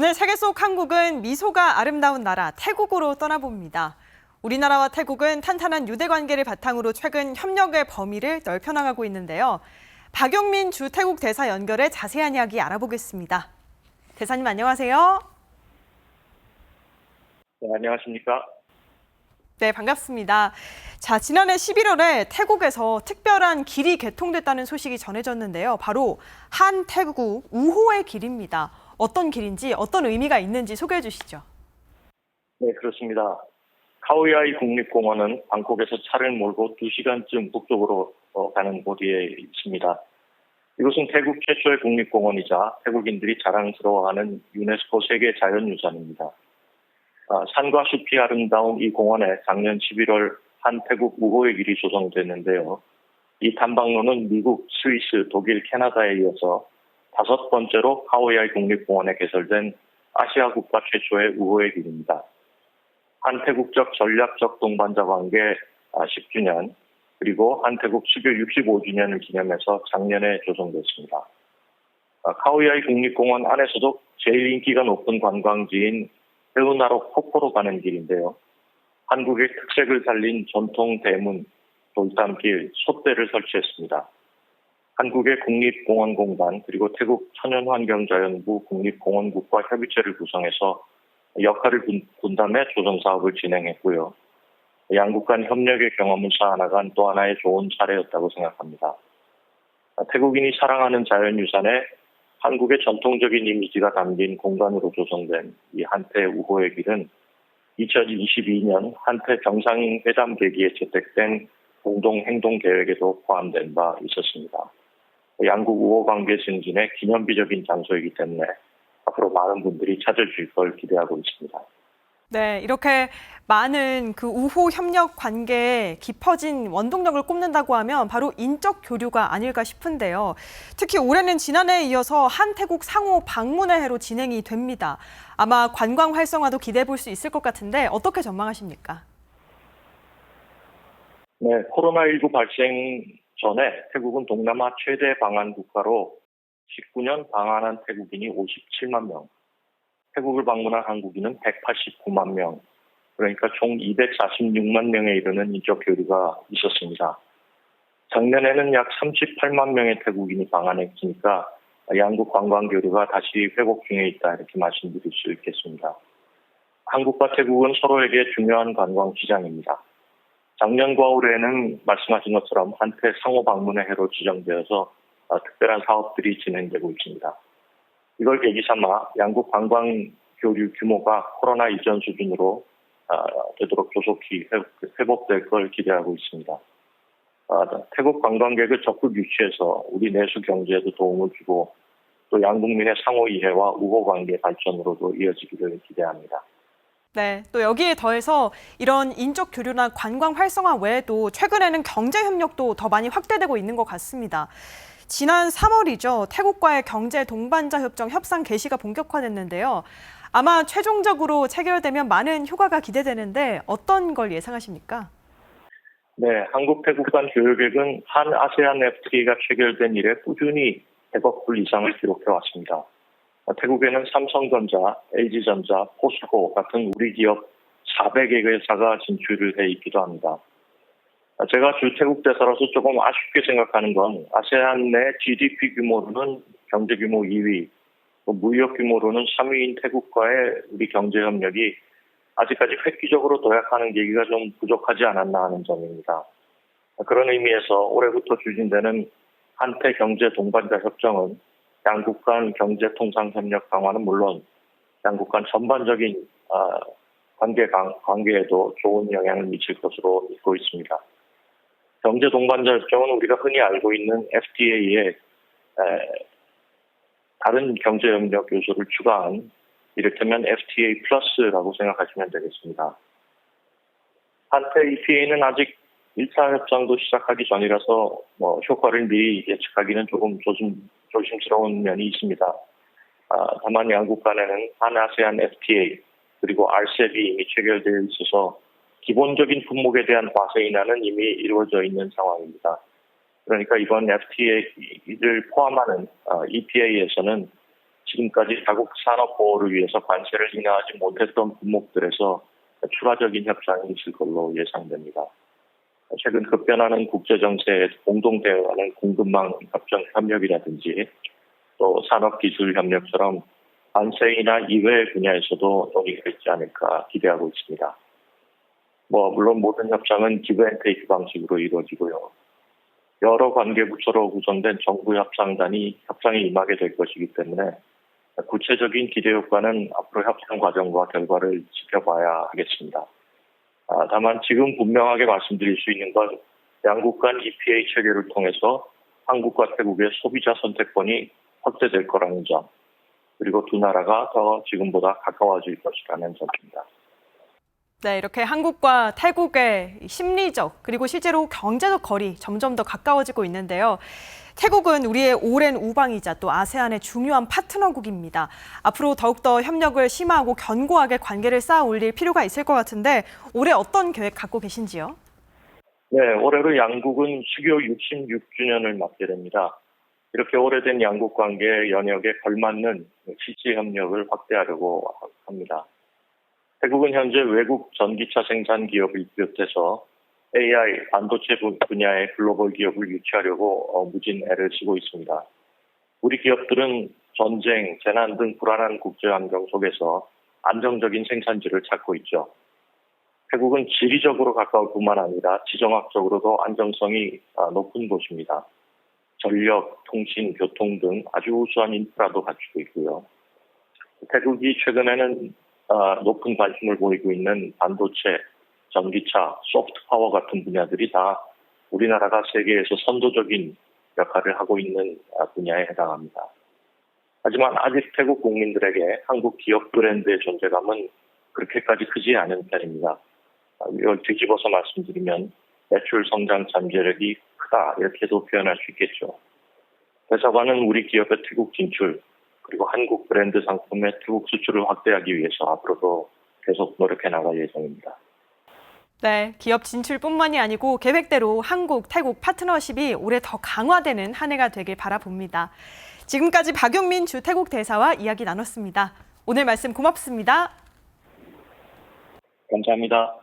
오늘 세계 속 한국은 미소가 아름다운 나라 태국으로 떠나봅니다. 우리나라와 태국은 탄탄한 유대 관계를 바탕으로 최근 협력의 범위를 넓혀나가고 있는데요. 박용민 주 태국 대사 연결해 자세한 이야기 알아보겠습니다. 대사님 안녕하세요. 네, 안녕하십니까? 네, 반갑습니다. 자, 지난해 11월에 태국에서 특별한 길이 개통됐다는 소식이 전해졌는데요. 바로 한태국 우호의 길입니다. 어떤 길인지 어떤 의미가 있는지 소개해 주시죠. 네, 그렇습니다. 카오야이 국립공원은 방콕에서 차를 몰고 2시간쯤 북쪽으로 가는 거리에 있습니다. 이곳은 태국 최초의 국립공원이자 태국인들이 자랑스러워하는 유네스코 세계 자연유산입니다. 산과 숲이 아름다운 이 공원에 작년 11월 한태국 우호의 길이 조성됐는데요. 이 탐방로는 미국, 스위스, 독일, 캐나다에 이어서 5번째로 카오야이 국립공원에 개설된 아시아 국가 최초의 우호의 길입니다. 한태국적 전략적 동반자 관계 10주년 그리고 한태국 수교 65주년을 기념해서 작년에 조성됐습니다. 카오야이 국립공원 안에서도 제일 인기가 높은 관광지인 해운나로 폭포로 가는 길인데요. 한국의 특색을 살린 전통 대문, 돌담길, 솥대를 설치했습니다. 한국의 국립공원공단 그리고 태국 천연환경자연부 국립공원국과 협의체를 구성해서 역할을 분담해 조성 사업을 진행했고요. 양국 간 협력의 경험을 쌓아나간 또 하나의 좋은 사례였다고 생각합니다. 태국인이 사랑하는 자연유산에 한국의 전통적인 이미지가 담긴 공간으로 조성된 이 한태 우호의 길은 2022년 한태 정상회담 계기에 채택된 공동행동계획에도 포함된 바 있었습니다. 양국 우호 관계 증진의 기념비적인 장소이기 때문에 앞으로 많은 분들이 찾아주실 걸 기대하고 있습니다. 네, 이렇게 많은 그 우호 협력 관계에 깊어진 원동력을 꼽는다고 하면 바로 인적 교류가 아닐까 싶은데요. 특히 올해는 지난해에 이어서 한태국 상호 방문의 해로 진행이 됩니다. 아마 관광 활성화도 기대해 볼 수 있을 것 같은데 어떻게 전망하십니까? 네, 코로나19 발생 전에 태국은 동남아 최대 방한 국가로 19년 방한한 태국인이 57만 명, 태국을 방문한 한국인은 189만 명, 그러니까 총 246만 명에 이르는 인적 교류가 있었습니다. 작년에는 약 38만 명의 태국인이 방한했으니까 양국 관광 교류가 다시 회복 중에 있다 이렇게 말씀드릴 수 있겠습니다. 한국과 태국은 서로에게 중요한 관광 시장입니다. 작년과 올해는 말씀하신 것처럼 한태 상호 방문의 해로 지정되어서 특별한 사업들이 진행되고 있습니다. 이걸 계기 삼아 양국 관광 교류 규모가 코로나 이전 수준으로 되도록 조속히 회복될 걸 기대하고 있습니다. 태국 관광객을 적극 유치해서 우리 내수 경제에도 도움을 주고 또 양국민의 상호 이해와 우호 관계 발전으로도 이어지기를 기대합니다. 네, 또 여기에 더해서 이런 인적 교류나 관광 활성화 외에도 최근에는 경제 협력도 더 많이 확대되고 있는 것 같습니다. 지난 3월이죠. 태국과의 경제 동반자 협정 협상 개시가 본격화됐는데요. 아마 최종적으로 체결되면 많은 효과가 기대되는데 어떤 걸 예상하십니까? 네, 한국 태국 간 교역액은 한 아세안 FTA가 체결된 이래 꾸준히 100억 불 이상을 기록해 왔습니다. 태국에는 삼성전자, LG전자, 포스코 같은 우리 기업 400여 회사가 진출을 해 있기도 합니다. 제가 주 태국 대사로서 조금 아쉽게 생각하는 건 아세안 내 GDP 규모로는 경제 규모 2위, 무역 규모로는 3위인 태국과의 우리 경제 협력이 아직까지 획기적으로 도약하는 계기가 좀 부족하지 않았나 하는 점입니다. 그런 의미에서 올해부터 추진되는 한태 경제 동반자 협정은 양국 간 경제 통상 협력 강화는 물론 양국 간 전반적인 관계에도 좋은 영향을 미칠 것으로 믿고 있습니다. 경제 동반자 협정은 우리가 흔히 알고 있는 FTA에 다른 경제 협력 요소를 추가한 이를테면 FTA 플러스라고 생각하시면 되겠습니다. 한태 EPA는 아직 1차 협상도 시작하기 전이라서 효과를 미리 예측하기는 조금 조심스러운 면이 있습니다. 다만 양국 간에는 한아세안 FTA 그리고 RCEP이 이미 체결되어 있어서 기본적인 품목에 대한 과세 인하는 이미 이루어져 있는 상황입니다. 그러니까 이번 FTA를 포함하는 EPA에서는 지금까지 자국 산업 보호를 위해서 관세를 인하하지 못했던 품목들에서 추가적인 협상이 있을 걸로 예상됩니다. 최근 급변하는 국제 정세에 공동 대응하는 공급망 협정 협력이라든지 또 산업기술 협력처럼 관세 인하 이외의 분야에서도 논의가 있지 않을까 기대하고 있습니다. 물론 모든 협상은 기브 앤 테이크 방식으로 이루어지고요. 여러 관계부처로 구성된 정부 협상단이 협상에 임하게 될 것이기 때문에 구체적인 기대 효과는 앞으로 협상 과정과 결과를 지켜봐야 하겠습니다. 다만 지금 분명하게 말씀드릴 수 있는 건 양국 간 EPA 체결을 통해서 한국과 태국의 소비자 선택권이 확대될 거라는 점, 그리고 두 나라가 더 지금보다 가까워질 것이라는 점입니다. 네, 이렇게 한국과 태국의 심리적 그리고 실제로 경제적 거리 점점 더 가까워지고 있는데요. 태국은 우리의 오랜 우방이자 또 아세안의 중요한 파트너국입니다. 앞으로 더욱더 협력을 심화하고 견고하게 관계를 쌓아 올릴 필요가 있을 것 같은데 올해 어떤 계획 갖고 계신지요? 네, 올해로 양국은 수교 66주년을 맞게 됩니다. 이렇게 오래된 양국 관계 연역에 걸맞는 실질 협력을 확대하려고 합니다. 태국은 현재 외국 전기차 생산 기업을 비롯해서 AI, 반도체 분야의 글로벌 기업을 유치하려고 무진 애를 쓰고 있습니다. 우리 기업들은 전쟁, 재난 등 불안한 국제 환경 속에서 안정적인 생산지를 찾고 있죠. 태국은 지리적으로 가까울 뿐만 아니라 지정학적으로도 안정성이 높은 곳입니다. 전력, 통신, 교통 등 아주 우수한 인프라도 갖추고 있고요. 태국이 최근에는 높은 관심을 보이고 있는 반도체, 전기차, 소프트 파워 같은 분야들이 다 우리나라가 세계에서 선도적인 역할을 하고 있는 분야에 해당합니다. 하지만 아직 태국 국민들에게 한국 기업 브랜드의 존재감은 그렇게까지 크지 않은 편입니다. 이걸 뒤집어서 말씀드리면 매출 성장 잠재력이 크다 이렇게도 표현할 수 있겠죠. 회사관은 우리 기업의 태국 진출, 그리고 한국 브랜드 상품의 태국 수출을 확대하기 위해서 앞으로도 계속 노력해 나갈 예정입니다. 네, 기업 진출뿐만이 아니고 계획대로 한국, 태국 파트너십이 올해 더 강화되는 한 해가 되길 바라봅니다. 지금까지 박용민 주 태국 대사와 이야기 나눴습니다. 오늘 말씀 고맙습니다. 감사합니다.